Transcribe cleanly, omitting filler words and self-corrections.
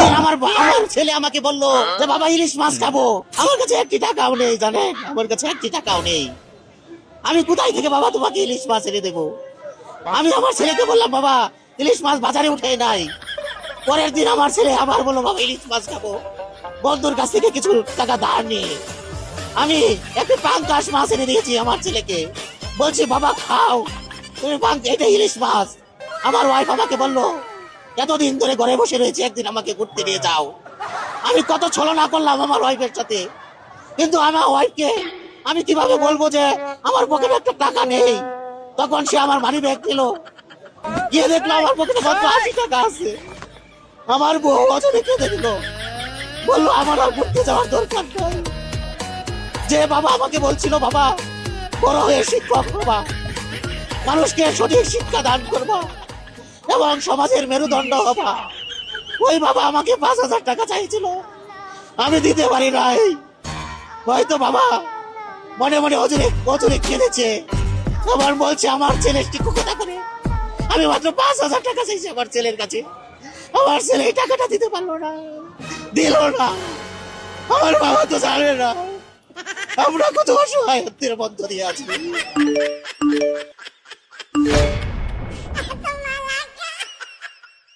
সেদিন আমার ছেলে আমাকে বললো যে বাবা ইলিশ মাছ খাবো, আমার কাছে 1টি টাকাও নেই, জানেন আমার কাছে 1টি টাকাও নেই। আমি কোথায় থেকে বাবা তোমাকে ইলিশ মাছ এনে দেবো? আমি আমার ছেলেকে বললাম বাবা ইলিশ মাছ বাজারে উঠে নাই। পরের দিন আমার ছেলে আবার বললো বাবা ইলিশ মাছ খাবো, বন্ধুর কাছ থেকে কিছু টাকা ধার নিয়ে আমি একটি পাঙ্কাশ মাছ এনে দিয়েছি আমার ছেলেকে। বলছি বাবা খাও তুমি, এটা ইলিশ মাছ। আমার ওয়াইফ আমাকে বললো এতদিন ধরে ঘরে বসে রয়েছে, একদিন আমাকে ঘুরতে নিয়ে যাও। আমি কত ছলনা করলাম আমার ওয়াইফের সাথে, কিন্তু আমার ওয়াইফকে আমি কিভাবে বলবো যে আমার পকেটে একটা টাকা নেই? তখন সে আমার মানি ব্যাগ দিল, গিয়ে দেখলো আমার পকেটে মাত্র 80 টাকা আছে। আমার বউ অজরে কেঁদে দিল, বললো আমার আর ঘুরতে যাওয়ার দরকার নাই। যে বাবা আমাকে বলছিল বাবা বড় হয়ে শিক্ষক হবা, মানুষকে সঠিক শিক্ষা দান করবা এবং সমাজের মেরুদণ্ড হবা, ওই বাবা আমাকে 5,000 টাকা চাইছিল, আমি দিতে পারি নাই। হয়তো বাবা মনে মনে অজরে কেঁদেছে, আবার বলছে আমার ছেলে শিক্ষকতা করে। আমি মাত্র 5,000 টাকা চাইছি আমার ছেলের কাছে, আমার ছেলে এই টাকাটা দিতে পারলো না, দিল না। আমার বাবা তো জানে না আমরা কত অসহায়ত্বের মধ্য দিয়ে আছি।